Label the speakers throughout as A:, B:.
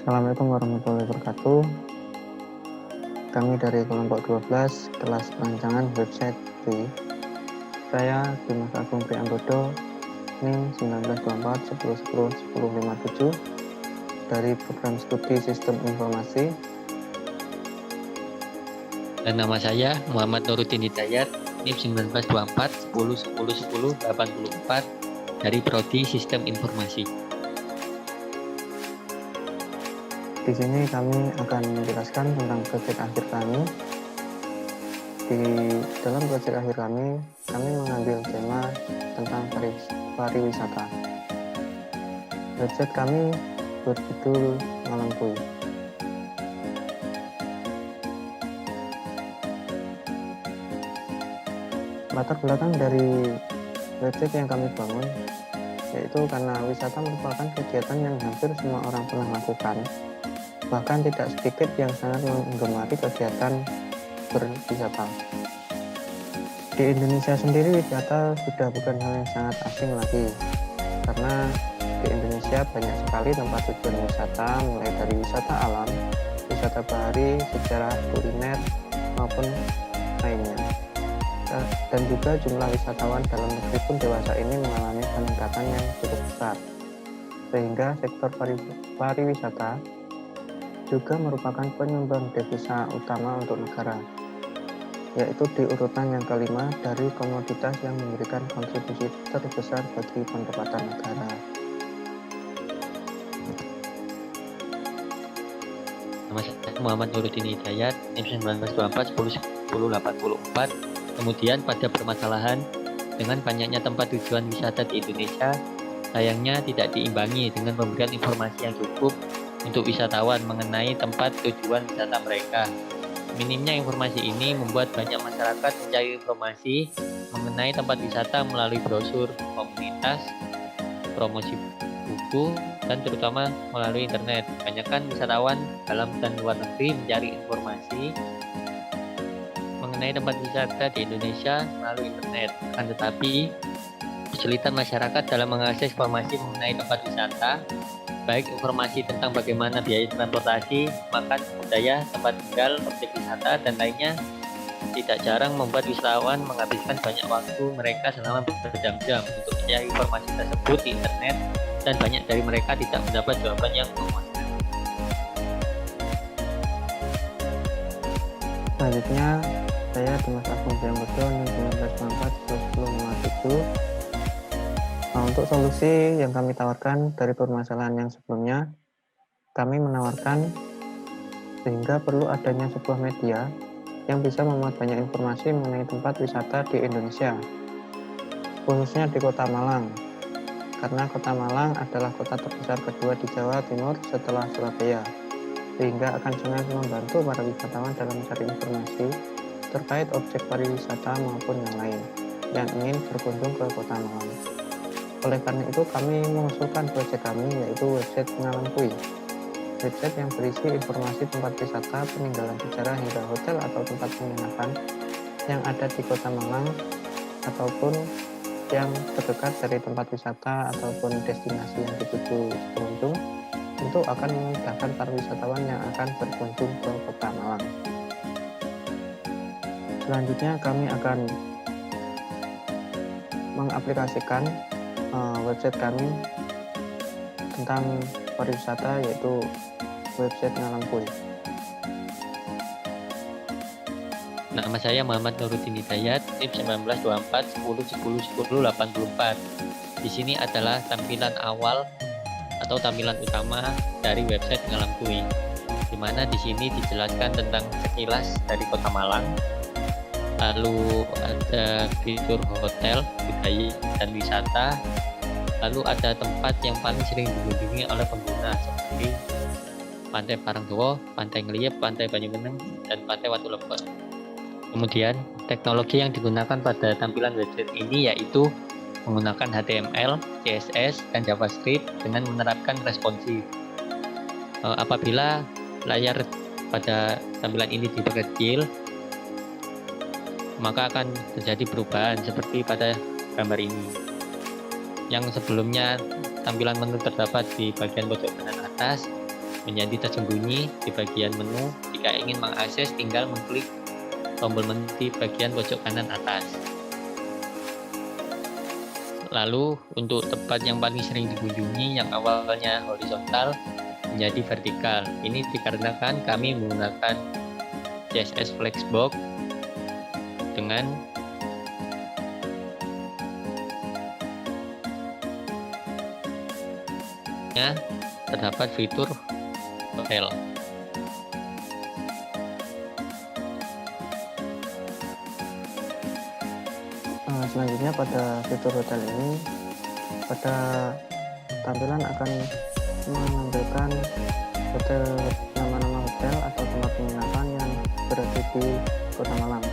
A: Assalamualaikum warahmatullahi wabarakatuh. Kami dari kelompok 12 kelas perancangan website B. Saya Dimas Agung Priambodo, NIM 1924 1010 1057 dari program studi Sistem Informasi.
B: Dan nama saya Muhammad Nuruddin Hidayat, NIM 1924 10 10 10 84 dari Prodi Sistem Informasi.
A: Di sini kami akan menjelaskan tentang proyek akhir kami. Di dalam proyek akhir kami mengambil tema tentang pariwisata. Website kami berjudul Ngalangkui. Latar belakang dari website yang kami bangun yaitu karena wisata merupakan kegiatan yang hampir semua orang pernah lakukan. Bahkan tidak sedikit yang sangat menggemari kegiatan berwisata. Di Indonesia sendiri wisata sudah bukan hal yang sangat asing lagi, karena di Indonesia banyak sekali tempat tujuan wisata, mulai dari wisata alam, wisata bahari, sejarah, kuliner, maupun lainnya. Dan juga jumlah wisatawan dalam negeri pun dewasa ini mengalami peningkatan yang cukup besar, sehingga sektor pariwisata juga merupakan penyumbang devisa utama untuk negara, yaitu di urutan yang kelima dari komoditas yang memberikan kontribusi terbesar bagi pendapatan negara.
B: Nama saya Muhammad Nuruddin Hidayat, NIM 1924 10 10 84. Kemudian pada permasalahan dengan banyaknya tempat tujuan wisata di Indonesia, sayangnya tidak diimbangi dengan pemberian informasi yang cukup untuk wisatawan mengenai tempat tujuan wisata mereka. Minimnya informasi ini membuat banyak masyarakat mencari informasi mengenai tempat wisata melalui brosur komunitas, promosi buku, dan terutama melalui internet. Kebanyakan wisatawan dalam dan luar negeri mencari informasi mengenai tempat wisata di Indonesia melalui internet. Akan tetapi, kesulitan masyarakat dalam mengakses informasi mengenai tempat wisata, baik informasi tentang bagaimana biaya transportasi, makan, budaya, tempat tinggal, objek wisata, dan lainnya, tidak jarang membuat wisatawan menghabiskan banyak waktu mereka selama berjam-jam untuk mencari informasi tersebut di internet, dan banyak dari mereka tidak mendapat jawaban yang memuaskan.
A: Selanjutnya, saya Dimas Agung Priambodo, NIM 1924 1057. Untuk solusi yang kami tawarkan dari permasalahan yang sebelumnya, kami menawarkan sehingga perlu adanya sebuah media yang bisa memuat banyak informasi mengenai tempat wisata di Indonesia, khususnya di Kota Malang, karena Kota Malang adalah kota terbesar kedua di Jawa Timur setelah Surabaya, sehingga akan sangat membantu para wisatawan dalam mencari informasi terkait objek pariwisata maupun yang lain yang ingin berkunjung ke Kota Malang. Oleh karena itu, kami mengusulkan proyek kami, yaitu website Ngalangkui. Website yang berisi informasi tempat wisata, peninggalan sejarah, hingga hotel atau tempat penginapan yang ada di Kota Malang, ataupun yang terdekat dari tempat wisata ataupun destinasi yang dituju pengunjung, tentu akan memudahkan para wisatawan yang akan berkunjung ke Kota Malang. Selanjutnya, kami akan mengaplikasikan website kami tentang pariwisata, yaitu website Ngalangkui.
B: Nama saya Muhammad Nuruddin Hidayat, NIM 1924 10 10 10 84. Di sini adalah tampilan awal atau tampilan utama dari website Ngalangkui, di mana di sini dijelaskan tentang sekilas dari Kota Malang. Lalu ada fitur hotel, budaya, dan wisata. Lalu ada tempat yang paling sering dikunjungi oleh pengguna seperti Pantai Parangdowo, Pantai Ngliep, Pantai Banyumeneng, dan Pantai Watu Lepet. Kemudian, teknologi yang digunakan pada tampilan website ini yaitu menggunakan HTML, CSS, dan JavaScript dengan menerapkan responsif. Apabila layar pada tampilan ini diperkecil, maka akan terjadi perubahan seperti pada gambar ini. Yang sebelumnya tampilan menu terdapat di bagian pojok kanan atas, menjadi tersembunyi di bagian menu. Jika ingin mengakses, tinggal mengklik tombol menu di bagian pojok kanan atas. Lalu untuk tempat yang paling sering dikunjungi yang awalnya horizontal menjadi vertikal. Ini dikarenakan kami menggunakan CSS Flexbox dengan terdapat fitur hotel.
A: Selanjutnya pada fitur hotel ini, pada tampilan akan menampilkan hotel, nama-nama hotel atau tempat penginapan yang berada di Kota Malang.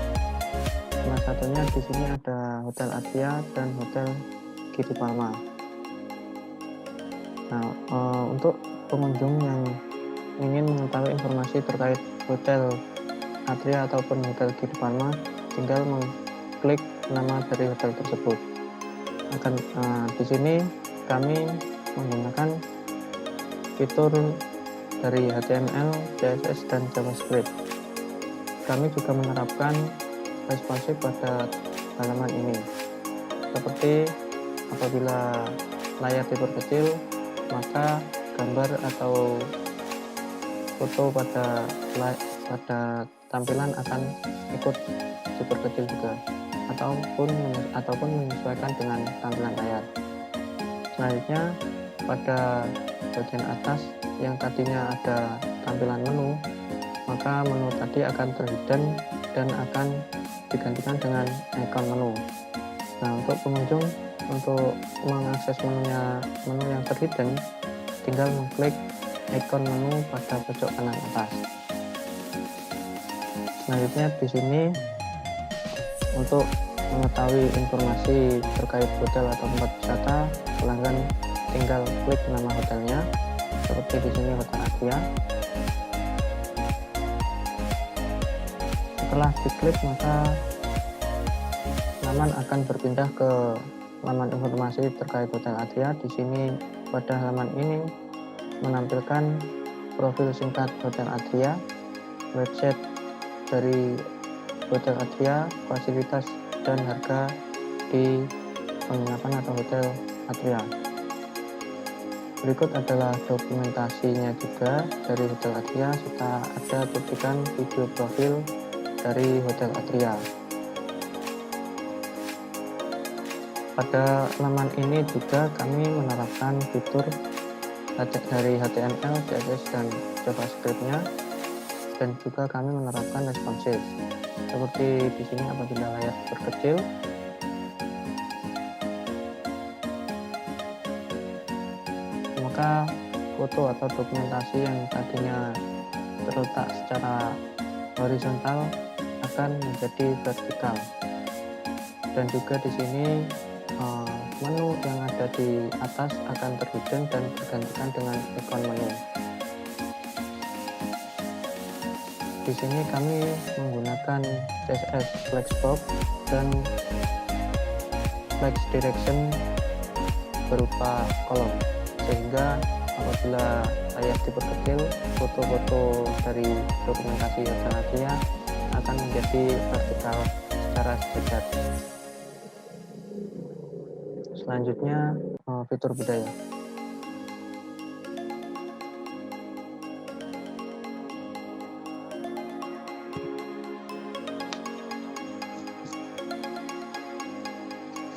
A: Salah satunya di sini ada Hotel Adria dan Hotel Giri Palma. Nah, untuk pengunjung yang ingin mengetahui informasi terkait Hotel Adria ataupun Hotel Giri Palma, tinggal mengklik nama dari hotel tersebut. Di sini kami menggunakan fitur dari HTML, CSS, dan JavaScript. Kami juga menerapkan responsif pada halaman ini, seperti apabila layar diperkecil, maka gambar atau foto pada tampilan akan ikut diperkecil juga, ataupun menyesuaikan dengan tampilan layar. Selanjutnya pada bagian atas yang tadinya ada tampilan menu, maka menu tadi akan terhidden dan akan digantikan dengan ikon menu. Nah, untuk pengunjung untuk mengakses menu yang terhidden, tinggal mengklik ikon menu pada pojok kanan atas. Selanjutnya di sini untuk mengetahui informasi terkait hotel atau tempat wisata, pelanggan tinggal klik nama hotelnya, seperti di sini Hotel Adria. Setelah diklik, maka laman akan berpindah ke laman informasi terkait Hotel Adria. Di sini pada halaman ini menampilkan profil singkat Hotel Adria, website dari Hotel Adria, fasilitas dan harga di penginapan atau Hotel Adria. Berikut adalah dokumentasinya juga dari Hotel Adria, serta ada cuplikan video profil dari Hotel Adria. Pada laman ini juga kami menerapkan fitur dari HTML, CSS, dan JavaScript-nya, dan juga kami menerapkan responsif. Seperti di sini apabila layar berkecil, maka foto atau dokumentasi yang tadinya terletak secara horizontal akan menjadi vertikal. Dan juga di sini menu yang ada di atas akan terhidden dan tergantikan dengan ikon menu. Di sini kami menggunakan CSS Flexbox dan Flex Direction berupa kolom, sehingga apabila layar diperkecil, foto-foto dari dokumentasi Hotel Adria akan menjadi vertikal secara sejajar. Selanjutnya fitur budaya.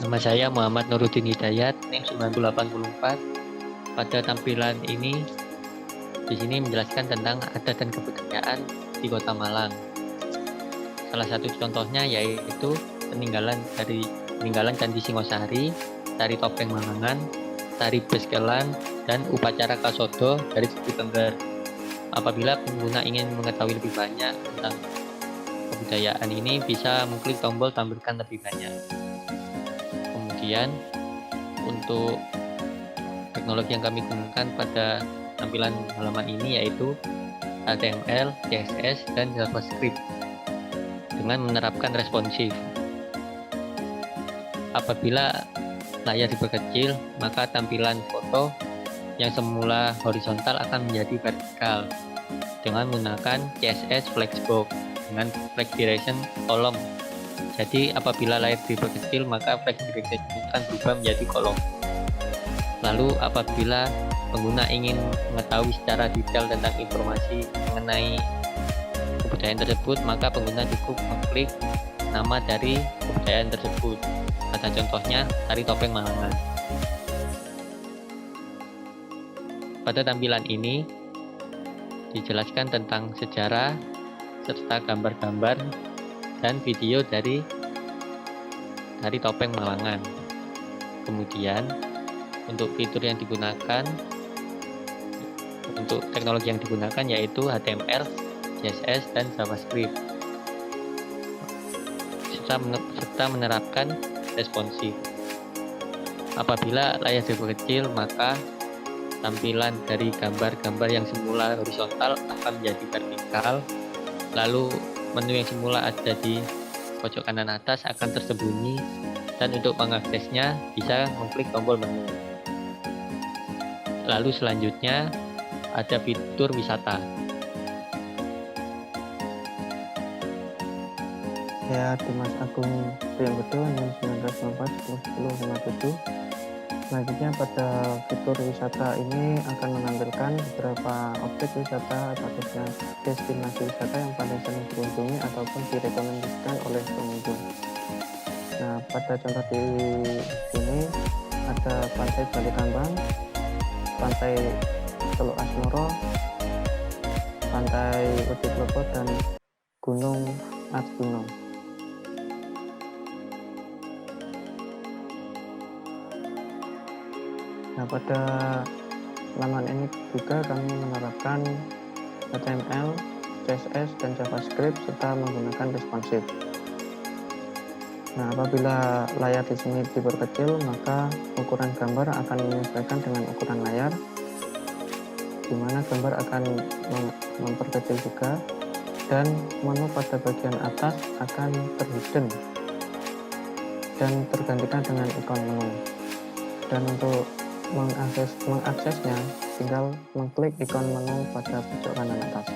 B: Nama saya Muhammad Nuruddin Hidayat, NIM 9084. Pada tampilan ini, di sini menjelaskan tentang adat dan kebudayaan di Kota Malang. Salah satu contohnya yaitu peninggalan Candi Singosari, tari topeng Mangangan, tari Beskelan, dan upacara Kasodo dari suku Tengger. Apabila pengguna ingin mengetahui lebih banyak tentang kebudayaan ini, bisa mengklik tombol tampilkan lebih banyak. Kemudian untuk teknologi yang kami gunakan pada tampilan halaman ini yaitu HTML, CSS, dan JavaScript dengan menerapkan responsif. Apabila layar diperkecil, maka tampilan foto yang semula horizontal akan menjadi vertikal dengan menggunakan CSS Flexbox dengan flex direction kolom. Jadi apabila layar diperkecil, maka flex direction akan berubah menjadi kolom. Lalu apabila pengguna ingin mengetahui secara detail tentang informasi mengenai kebudayaan tersebut, maka pengguna cukup mengklik nama dari kebudayaan tersebut. Pada contohnya, tari topeng Malangan. Pada tampilan ini dijelaskan tentang sejarah serta gambar-gambar dan video dari tari topeng Malangan. Kemudian untuk fitur yang digunakan, untuk teknologi yang digunakan yaitu HTML, CSS, dan JavaScript, serta menerapkan responsif. Apabila layar diperkecil, maka tampilan dari gambar-gambar yang semula horizontal akan menjadi vertikal, lalu menu yang semula ada di pojok kanan atas akan tersembunyi, dan untuk mengaksesnya bisa mengklik tombol menu. Lalu selanjutnya ada fitur wisata.
A: Ya, Dimas Agung Priambodo 1994 10 Selanjutnya pada fitur wisata ini akan menampilkan beberapa objek wisata atau destinasi wisata yang paling sering dikunjungi ataupun direkomendasikan oleh pengunjung. Nah, pada contoh di sini ada Pantai Balikambang, Pantai Teluk Asmoro, Pantai Wediklopo, dan Gunung Arjuna. Nah, pada laman ini juga kami menerapkan HTML, CSS, dan JavaScript serta menggunakan responsif. Nah, apabila layar di sini diperkecil, maka ukuran gambar akan menyesuaikan dengan ukuran layar, di mana gambar akan memperkecil juga, dan menu pada bagian atas akan terhidden dan tergantikan dengan ikon menu. Dan untuk mengaksesnya, tinggal mengklik ikon menu pada pojok kanan atas.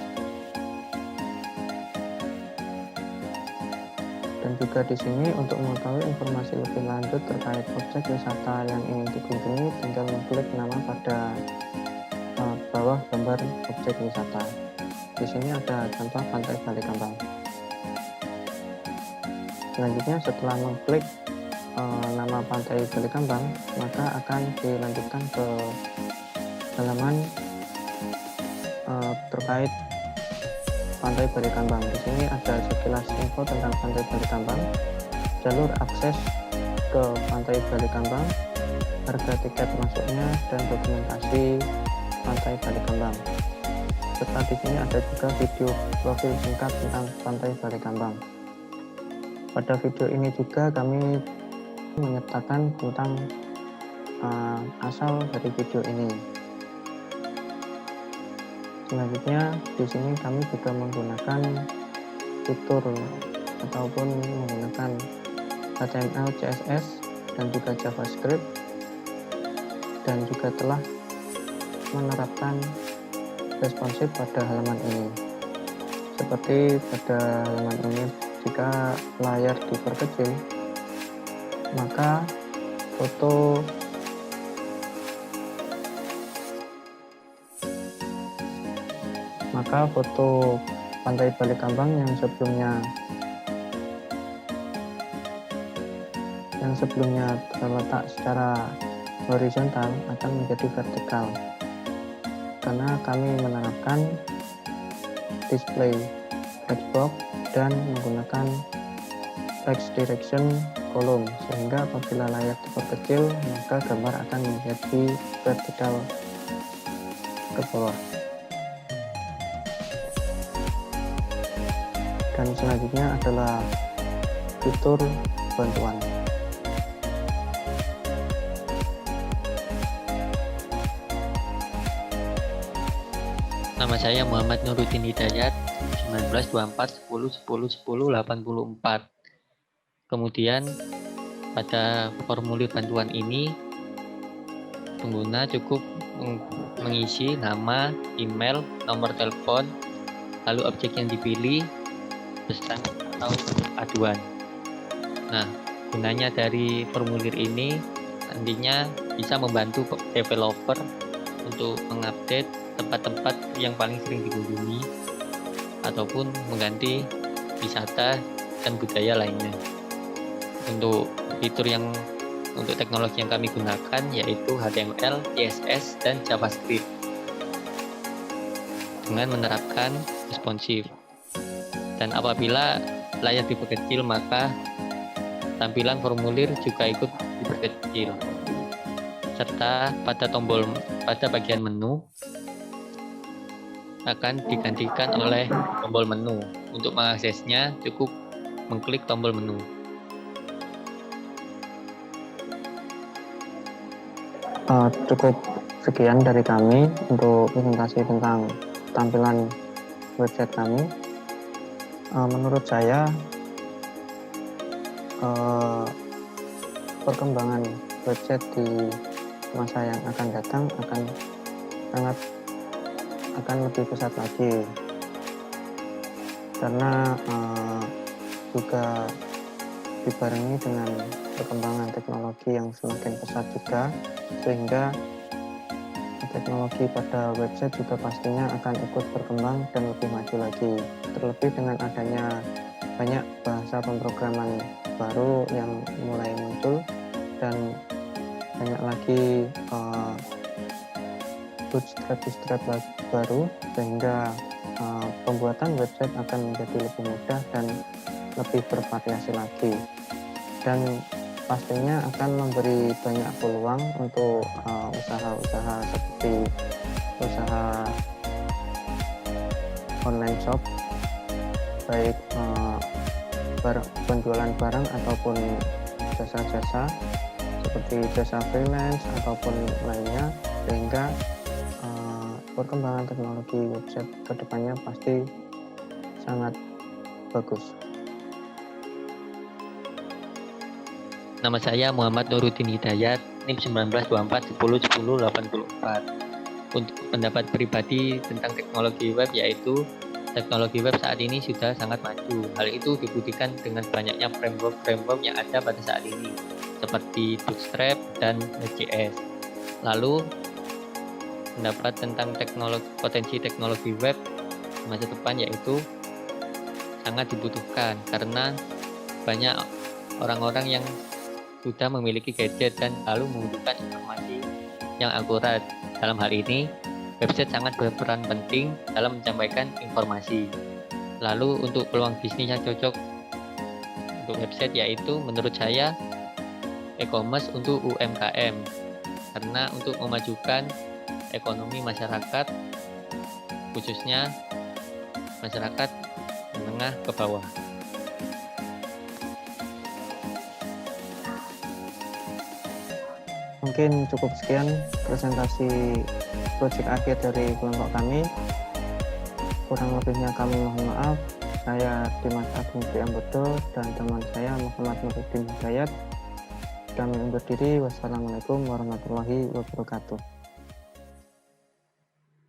A: Dan juga di sini untuk mengetahui informasi lebih lanjut terkait objek wisata yang ingin dikunjungi, tinggal mengklik nama pada bawah gambar objek wisata. Di sini ada contoh Pantai Balikambang. Selanjutnya setelah mengklik nama Pantai Balikambang, maka akan dilanjutkan ke halaman terkait Pantai Balikambang. Di sini ada sekilas info tentang Pantai Balikambang, jalur akses ke Pantai Balikambang, harga tiket masuknya, dan dokumentasi Pantai Balikambang. Serta di sini ada juga video profil singkat tentang Pantai Balikambang. Pada video ini juga kami menyertakan tentang asal dari video ini. Selanjutnya di sini kami juga menggunakan fitur ataupun menggunakan HTML, CSS, dan juga JavaScript, dan juga telah menerapkan responsif pada halaman ini. Seperti pada halaman ini, jika layar diperkecil, maka foto Pantai Balikambang yang sebelumnya terletak secara horizontal akan menjadi vertikal, karena kami menerapkan display flexbox dan menggunakan flex direction kolom, sehingga apabila layar diperkecil maka gambar akan menjadi vertikal ke bawah. Dan selanjutnya adalah fitur bantuan.
B: Nama saya Muhammad Nuruddin Hidayat, 1924 10 10 10 84. Kemudian Pada formulir bantuan ini, pengguna cukup mengisi nama, email, nomor telepon, lalu objek yang dipilih, pesan atau aduan. Nah, gunanya dari formulir ini nantinya bisa membantu developer untuk mengupdate tempat-tempat yang paling sering dikunjungi ataupun mengganti wisata dan budaya lainnya. Untuk fitur untuk teknologi yang kami gunakan yaitu HTML, CSS, dan JavaScript dengan menerapkan responsif. Dan apabila layar diperkecil, maka tampilan formulir juga ikut diperkecil. Serta pada bagian menu akan digantikan oleh tombol menu. Untuk mengaksesnya cukup mengklik tombol menu.
A: Cukup sekian dari kami untuk presentasi tentang tampilan website kami. Menurut saya perkembangan website di masa yang akan datang akan lebih pesat lagi, karena juga dibarengi dengan perkembangan teknologi yang semakin pesat juga, sehingga teknologi pada website juga pastinya akan ikut berkembang dan lebih maju lagi. Terlebih dengan adanya banyak bahasa pemrograman baru yang mulai muncul dan banyak lagi bootstrap baru, sehingga pembuatan website akan menjadi lebih mudah dan lebih bervariasi lagi, dan pastinya akan memberi banyak peluang untuk usaha-usaha seperti usaha online shop, baik penjualan barang ataupun jasa-jasa seperti jasa freelance ataupun lainnya, sehingga perkembangan teknologi website kedepannya pasti sangat bagus.
B: Nama saya Muhammad Nuruddin Hidayat, NIM 1924 10 10 84. Untuk pendapat pribadi tentang teknologi web, yaitu teknologi web saat ini sudah sangat maju. Hal itu dibuktikan dengan banyaknya framework yang ada pada saat ini, seperti Bootstrap dan Node.js. Lalu, pendapat tentang potensi teknologi web di masa depan yaitu sangat dibutuhkan karena banyak orang-orang yang sudah memiliki gadget dan lalu membutuhkan informasi yang akurat. Dalam hal ini, website sangat berperan penting dalam menyampaikan informasi. Lalu untuk peluang bisnis yang cocok untuk website yaitu menurut saya e-commerce untuk UMKM, karena untuk memajukan ekonomi masyarakat, khususnya masyarakat menengah ke bawah.
A: Mungkin cukup sekian presentasi proyek akhir dari kelompok kami. Kurang lebihnya kami mohon maaf. Saya Dimas Agung Priambodo dan teman saya Muhammad Nuruddin Hidayat. Kami undur diri. Wassalamualaikum warahmatullahi wabarakatuh.